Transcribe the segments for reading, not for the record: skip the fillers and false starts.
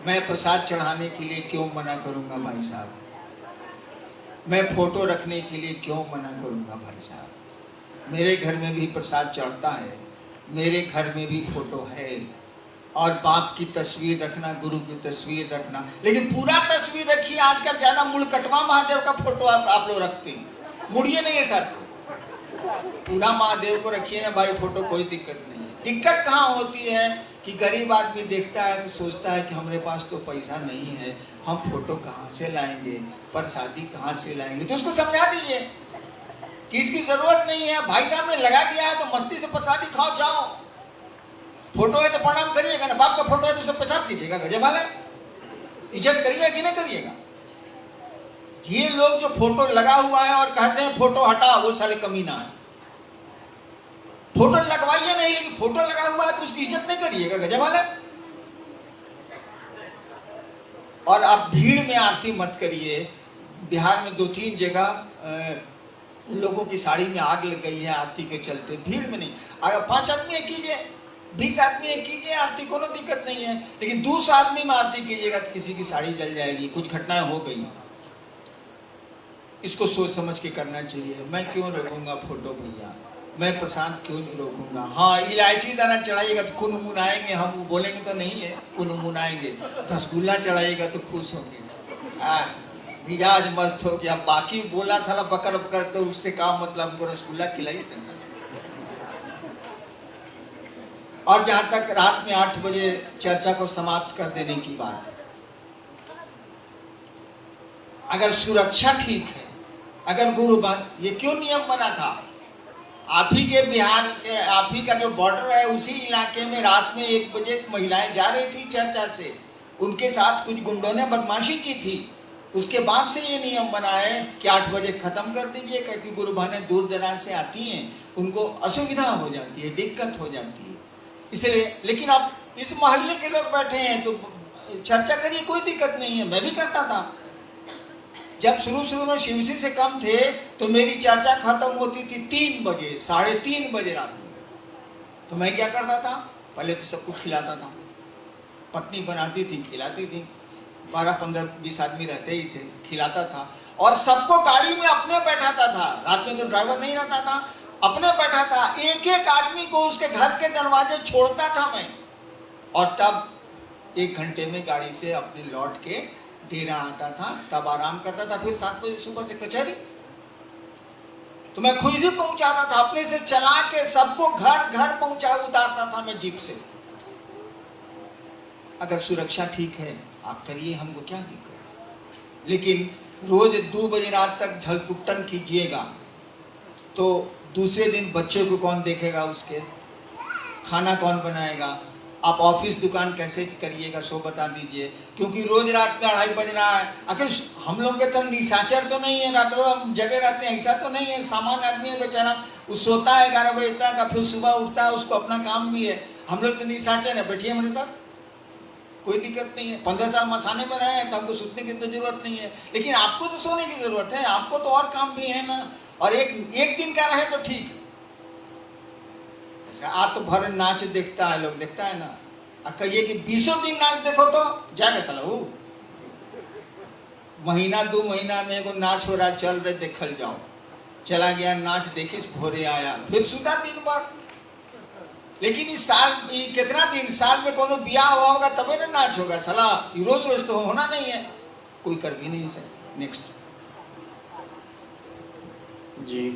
मैं प्रसाद चढ़ाने के लिए क्यों मना करूंगा भाई साहब? मैं फोटो रखने के लिए क्यों मना करूंगा भाई साहब? मेरे घर में भी प्रसाद चढ़ता है, मेरे घर में भी फोटो है, और बाप की तस्वीर रखना, गुरु की तस्वीर रखना, लेकिन पूरा तस्वीर रखिए। आजकल ज्यादा मुड़कटवा महादेव का फोटो आप लोग रखते हैं, मुड़िए नहीं है सर, पूरा महादेव को रखिए ना भाई फोटो, कोई दिक्कत नहीं है। दिक्कत कहाँ होती है कि गरीब आदमी देखता है तो सोचता है कि हमारे पास तो पैसा नहीं है, हम फोटो कहाँ से लाएंगे, प्रसादी कहाँ से लाएंगे। तो उसको समझा दीजिए कि इसकी जरूरत नहीं है, भाई साहब ने लगा दिया है तो मस्ती से प्रसादी खाओ जाओ। फोटो है तो प्रणाम करिएगा ना, बाप का फोटो है तो सब पेशाब कीजिएगा, गजब वाला इज्जत करिएगा कि नहीं करिएगा। ये लोग जो फोटो लगा हुआ है और कहते हैं फोटो हटा, वो साले कमीना है। फोटो लगवाइए नहीं, लेकिन फोटो लगा हुआ है तो उसकी इज्जत नहीं करिएगा, गजब वाला। और आप भीड़ में आरती मत करिए। बिहार में 2-3 जगह लोगों की साड़ी में आग लग गई है आरती के चलते। भीड़ में नहीं, अगर 5 आदमी कीजिए, 20 आदमी कीजिए आरती, कोनो दिक्कत नहीं है, लेकिन 200 आदमी में आरती कीजिएगा तो किसी की साड़ी जल जाएगी, कुछ घटनाएं हो गई। इसको सोच समझ के करना चाहिए। मैं क्यों रोकूंगा फोटो भैया, मैं प्रसाद क्यों नहीं रोकूंगा। हाँ, इलायची दाना चढ़ाइएगा तो कुन मुन आएंगे, हम बोलेंगे तो नहीं है, कुन मुन आएंगे। रसगुल्ला चढ़ाइएगा तो खुश होंगे, मिजाज मस्त हो गया। बाकी बोला साला बकर बकर, तो उससे काम मतलब, हमको रसगुल्ला खिलाई। और जहां तक रात में 8 बजे चर्चा को समाप्त कर देने की बात, अगर सुरक्षा ठीक है, अगर गुरु ये क्यों नियम बना था? आप ही के बिहार के, आप ही का जो बॉर्डर है उसी इलाके में रात में 1 बजे महिलाएं जा रही थी चर्चा से, उनके साथ कुछ गुंडों ने बदमाशी की थी। उसके बाद से ये नियम बना है कि 8 बजे खत्म कर दीजिए, क्योंकि गुरु बहनें दूर दराज से आती हैं, उनको असुविधा हो जाती है, दिक्कत हो जाती है, इसलिए। लेकिन आप इस मोहल्ले के लोग बैठे हैं तो चर्चा करिए, कोई दिक्कत नहीं है। मैं भी करता था जब शुरू में शिवसी से कम थे, तो मेरी चर्चा खत्म होती थी 3 बजे, 3:30 बजे रात में। तो मैं क्या करता था, पहले तो सबको खिलाता था, पत्नी बनाती थी, खिलाती थी, 12-15-20 आदमी रहते ही थे, खिलाता था, और सबको गाड़ी में अपने बैठाता था। रात में तो ड्राइवर नहीं रहता था, अपने बैठा था। एक एक आदमी को उसके घर के दरवाजे छोड़ता था मैं, और तब 1 घंटे में गाड़ी से अपने लौट के डेरा आता था, तब आराम करता था। फिर 7 बजे सुबह से कचहरी, तो मैं खुद ही पहुंचाता था, अपने से चला के सबको घर घर पहुंचा उतारता था मैं जीप से। अगर सुरक्षा ठीक है आप करिए, हमको क्या दिक्कत। लेकिन रोज 2 बजे रात तक झलकुट्टन कीजिएगा तो दूसरे दिन बच्चे को कौन देखेगा, उसके खाना कौन बनाएगा, आप ऑफिस दुकान कैसे करिएगा, सो बता दीजिए। क्योंकि रोज रात में 2:30 बज रहा है। आखिर हम लोग के तरह निशाचर तो नहीं है, रात हम जगह रहते हैं, ऐसा तो नहीं है। सामान्य आदमी है बेचारा, वो सोता है 11 बजे तक, फिर सुबह उठता है, उसको अपना काम भी है। हम लोग तो निशाचर है, बैठिए मेरे साथ, कोई दिक्कत नहीं है। 15 साल मसाने में रहे हैं तो हमको सोने की तो जरूरत नहीं है, लेकिन आपको तो सोने की जरूरत है, आपको तो और काम भी है ना। और एक दिन का रहे तो ठीक है। आप तो भर नाच देखता है लोग, देखता है ना। कहिए कि 20 दिन नाच देखो तो जाएगा साला वो। महीना 2 महीना में एगो नाच हो रहा, चल रहे देखल जाओ, चला गया नाच देखे, भोरे आया, फिर सुधा दिन भर। लेकिन इस साल कितना दिन, साल में कोनो ब्याह हुआ होगा तबे ना नाच होगा साला, रोज रोज तो होना नहीं है, कोई कर भी नहीं सकता। नेक्स्ट जी,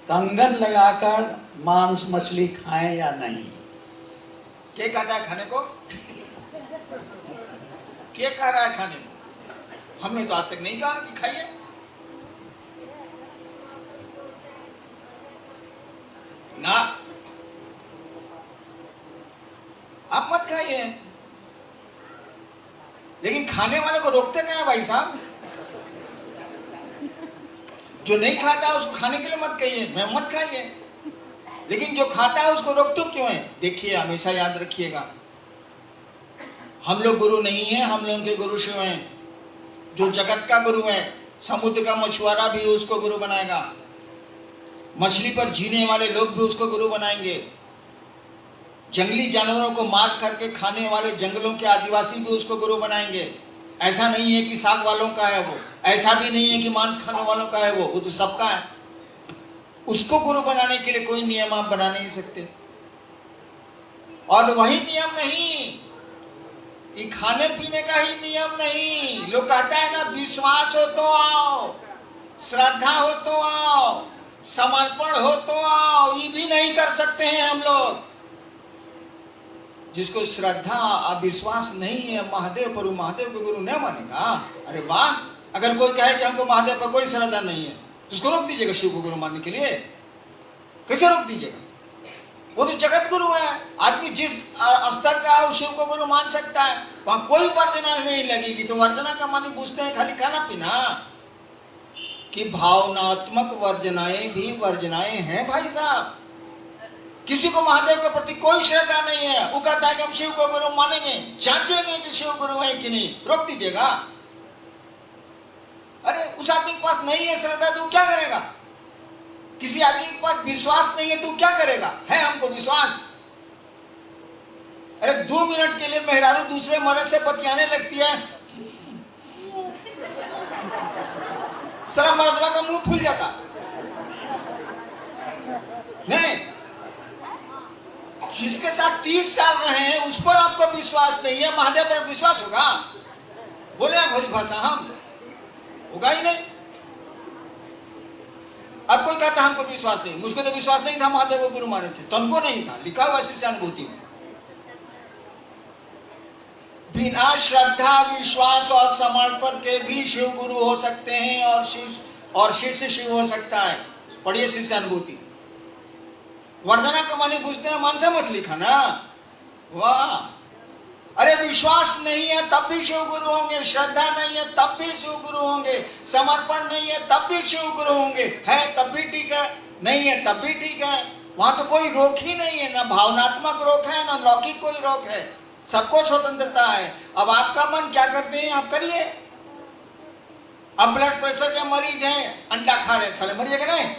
कंगन लगाकर मांस मछली खाएं या नहीं? क्या कहता है खाने को? क्या कह रहा है खाने को? हमने तो आज तक नहीं कहा कि खाइए। ना, आप मत खाइए, लेकिन खाने वाले को रोकते क्या है भाई साहब? जो नहीं खाता उसको खाने के लिए मत कहिए, मैं मत खाइए, लेकिन जो खाता है उसको रोकते क्यों है? देखिए, हमेशा याद रखिएगा, हम लोग गुरु नहीं है, हम लोग के गुरु शिव हैं, जो जगत का गुरु है। समुद्र का मछुआरा भी उसको गुरु बनाएगा, मछली पर जीने वाले लोग भी उसको गुरु बनाएंगे। जंगली जानवरों को मार करके खाने वाले जंगलों के आदिवासी भी उसको गुरु बनाएंगे। ऐसा नहीं है कि साग वालों का है वो, ऐसा भी नहीं है कि मांस खाने वालों का है वो तो सबका है। उसको गुरु बनाने के लिए कोई नियम आप बना नहीं सकते। और वही नियम नहीं, ये खाने पीने का ही नियम नहीं। लोग कहता है ना, विश्वास हो तो आओ, श्रद्धा हो तो आओ, समर्पण हो तो आओ, ये भी नहीं कर सकते हैं हम लोग। जिसको श्रद्धा और विश्वास नहीं है महादेव पर, महादेव को गुरु नहीं मानेगा। अरे वाह, अगर कोई कहे कि हमको महादेव पर कोई श्रद्धा नहीं है तो उसको रोक दीजिएगा शिव को गुरु मानने के लिए। कैसे रोक दीजिएगा? वो तो जगत गुरु है। आदमी जिस स्तर का है शिव को गुरु मान सकता है, वहां कोई वर्जना नहीं लगेगी। तो वर्जना का माने पूछते हैं खाली खाना पीना, कि भावनात्मक वर्जनाएं भी वर्जनाएं हैं भाई साहब। किसी को महादेव के प्रति कोई श्रद्धा नहीं है, वो कहता है कि हम शिव को गुरु मानेंगे, जांचेंगे कि शिव गुरु है कि नहीं, रोक दीजिएगा। अरे उस आदमी के पास नहीं है श्रद्धा तो क्या करेगा? किसी आदमी के पास विश्वास नहीं है तो क्या करेगा? है हमको विश्वास। अरे 2 मिनट के लिए मेहरारू दूसरे मर्द से बतियाने लगती है, साला मर्दवा का मुंह फूल जाता नहीं। जिसके साथ 30 साल रहे हैं उस पर आपको विश्वास नहीं है, महादेव पर विश्वास होगा? बोले आप भोली भाषा, हम होगा ही नहीं। अब कोई कहता हमको विश्वास नहीं, मुझको तो विश्वास नहीं था, महादेव को गुरु माने थे, तुमको नहीं था, लिखा हुआ शिष्यानुभूति में। बिना श्रद्धा विश्वास और समर्पण के भी शिव गुरु हो सकते हैं और शिष्य शिव हो सकता है। पढ़िए शिष्यानुभूति। वर्धना के माने पूछते हैं मांसा मछली खाना, वाह। अरे विश्वास नहीं है तब भी शिव गुरु होंगे, श्रद्धा नहीं है तब भी शिव गुरु होंगे, समर्पण नहीं है तब भी शिव गुरु होंगे, है तब भी ठीक है, नहीं है तब भी ठीक है। वहां तो कोई रोक ही नहीं है, ना भावनात्मक रोक है ना लौकिक कोई रोक है, सबको स्वतंत्रता है। अब आपका मन क्या करते हैं आप करिए। अब ब्लड प्रेशर के मरीज हैं, अंडा खा रहे, साले मरिएगा नहीं,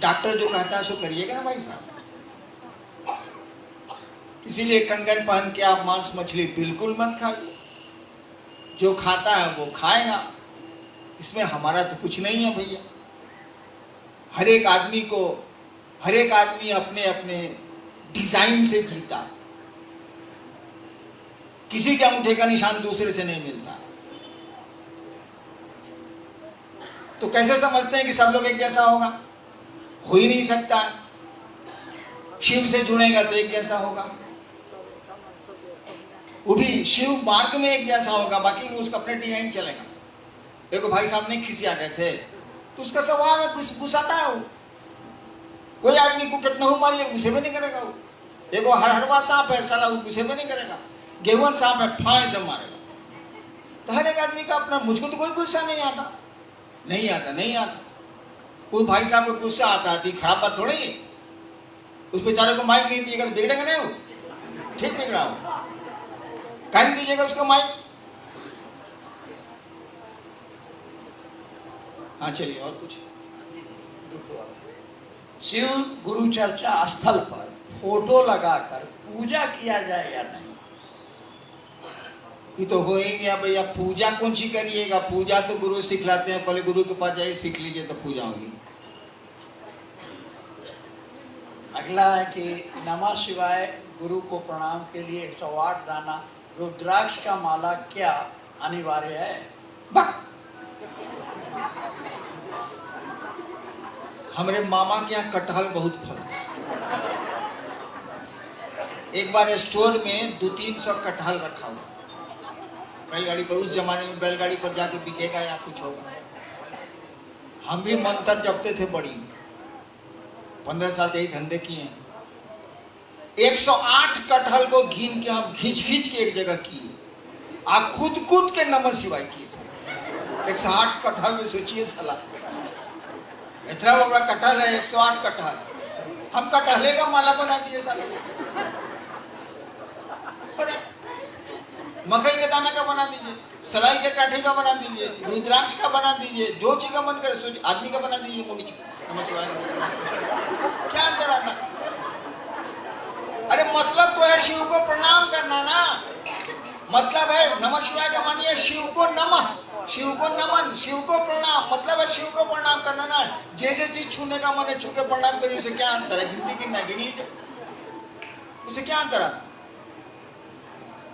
डॉक्टर जो कहता है सो करिएगा ना भाई साहब। इसीलिए कंगन पहन के आप मांस मछली बिल्कुल मत खाइए। जो खाता है वो खाएगा, इसमें हमारा तो कुछ नहीं है भैया। हर एक आदमी अपने अपने डिजाइन से जीता। किसी के अंगूठे का निशान दूसरे से नहीं मिलता। तो कैसे समझते हैं कि सब लोग एक जैसा होगा? हो ही नहीं सकता। शिव से जुड़ेगा तो एक जैसा होगा, वो भी शिव मार्ग में एक जैसा होगा, बाकी वो उसका अपने डिजाइन चलेगा। देखो भाई साहब नहीं खिसिया गए थे तो उसका स्वभाव है गुस्साता है वो। कोई आदमी को कितना हो मारिए गुस्से में नहीं करेगा वो। देखो हरहरवा सांप है, साला वो गुस्से में नहीं करेगा। गेहुआ सांप है, फाय से मारेगा। तो हर एक आदमी का अपना, मुझको तो कोई गुस्सा नहीं आता। कोई भाई साहब को गुस्सा आता है, खराब बात थोड़ी है। उस बेचारे को माइक नहीं दिएगा तो बिगड़ेगा नहीं, वो ठीक बिगड़ा हो, कह दीजिएगा उसको माइक। हाँ चलिए और कुछ। शिव गुरु चर्चा स्थल पर फोटो लगाकर पूजा किया जाए या नहीं? ये तो हो ही गया भैया। पूजा कौन सी करिएगा? पूजा तो गुरु सिखलाते हैं, पहले गुरु के पास जाइए सीख लीजिए तो पूजा होगी। अगला है कि नमः शिवाय गुरु को प्रणाम के लिए 108 दाना रुद्राक्ष का माला क्या अनिवार्य है? हमारे मामा के यहाँ कटहल बहुत फल। एक बार स्टोर में 200-300 कटहल रखा हुआ बैलगाड़ी पर। उस जमाने में बैलगाड़ी पर जाके बिकेगा या कुछ होगा। हम भी मंत्र जपते थे बड़ी, 15 साल यही धंधे किए। 108 कटहल को घीन के हम खींच के एक जगह किए, आप कूद के नमः शिवाय किए। 108 कटहल में सोचिए साला, इतना बड़ा कटहल है, 108 कटहल। हम कटहले का माला बना दिए साला। मकई के दाना का बना दीजिए, सलाई के काठे का बना दीजिए, रुद्राक्ष का बना दीजिए, जो चीज का मन करे सोच आदमी का बना दीजिए। मुनि नमः शिवाय क्या अंतर आता? अरे मतलब तो है शिव को प्रणाम करना ना, मतलब है नमः शिवाय का मानिए शिव को नमः, शिव को नमन, शिव को प्रणाम, मतलब है शिव को प्रणाम करना ना। जे चीज छूने का मन है छू के प्रणाम करिए, उसे क्या अंतर है? गिनती गिनना गिन लीजिए, उसे क्या अंतर है?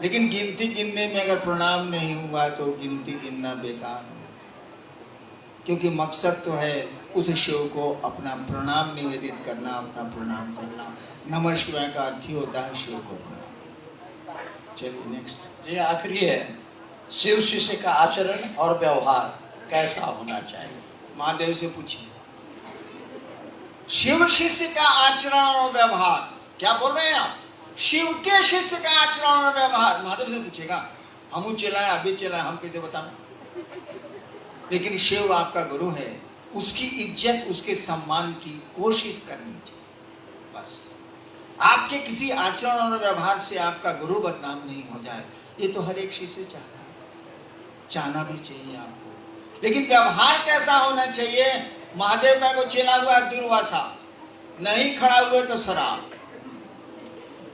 लेकिन गिनती गिनने में अगर प्रणाम नहीं हुआ तो गिनती गिनना बेकार है, क्योंकि मकसद तो है उस शिव को अपना प्रणाम निवेदित करना, अपना प्रणाम करना। नमः शिवाय का अर्थ ही होता है शिव को प्रणाम। चलिए नेक्स्ट। ये आखिरी है, शिव शिष्य का आचरण और व्यवहार कैसा होना चाहिए? महादेव से पूछिए। शिव शिष्य का आचरण और व्यवहार, क्या बोल रहे हैं आप? शिव के शिष्य का आचरण और व्यवहार महादेव से पूछेगा। हम चलाए अभी चलाए, हम कैसे बताएं? लेकिन शिव आपका गुरु है, उसकी इज्जत उसके सम्मान की कोशिश करनी चाहिए। बस आपके किसी आचरण और व्यवहार से आपका गुरु बदनाम नहीं हो जाए, ये तो हर एक शिष्य चाहता है, चाहना भी चाहिए आपको। लेकिन व्यवहार कैसा होना चाहिए? महादेव का को चला हुआ दुर्वासा, नहीं खड़ा हुए तो शराब,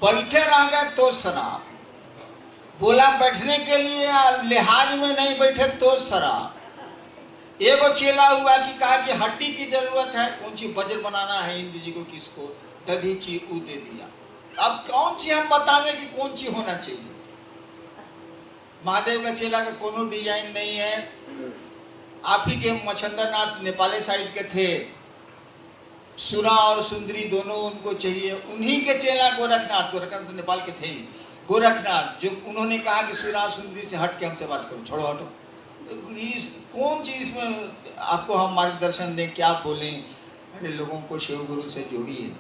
बैठे रह गए तो शराब, बोला बैठने के लिए लिहाज में नहीं बैठे तो शराब। एगो चेला हुआ कि कहा कि हड्डी की जरूरत है, कौन सी वज्र बनाना है इंद्र जी को, किसको दधी ची ऊ दे दिया। अब कौन सी हम बतावे कि कौन सी होना चाहिए? महादेव का चेला का कोनो डिजाइन नहीं है। आप ही के मच्छंदरनाथ नेपाली साइड के थे, सुरा और सुंदरी दोनों उनको चाहिए। उन्हीं के चेला गोरखनाथ, गोरखनाथ तो नेपाल के थे ही, गोरखनाथ, जो उन्होंने कहा कि सुरा सुंदरी से हट के हमसे बात करो, छोड़ो हटो। कौन चीज में आपको हम मार्गदर्शन दें, क्या बोलें? अरे लोगों को शिव गुरु से जोड़िए,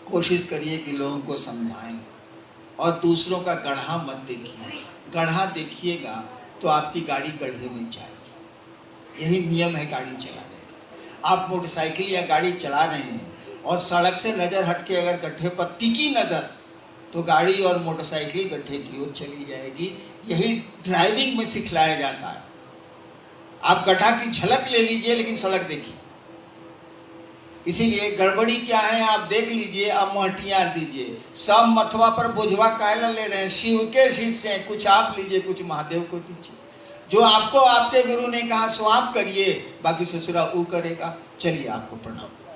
कोशिश करिए कि लोगों को समझाएं, और दूसरों का गढ़ा मत देखिए। गढ़ा देखिएगा तो आपकी गाड़ी गड्ढे में जाएगी। यही नियम है गाड़ी चलाने का। आप मोटरसाइकिल या गाड़ी चला रहे हैं और सड़क से नजर हटके अगर गड्ढे पर टिकी नजर, तो गाड़ी और मोटरसाइकिल गड्ढे की ओर चली जाएगी। यही ड्राइविंग में सिखलाया जाता है। आप गड्ढा की झलक ले लीजिए लेकिन सड़क देखिए। इसीलिए गड़बड़ी क्या है आप देख लीजिए, अब महटियां दीजिए। सब मथवा पर बोझवा कायला ले रहे हैं, शिव के शिष्य हैं, कुछ आप लीजिए कुछ महादेव को दीजिए। जो आपको आपके गुरु ने कहा सो आप करिए, बाकी ससुरा वो करेगा। चलिए आपको प्रणाम।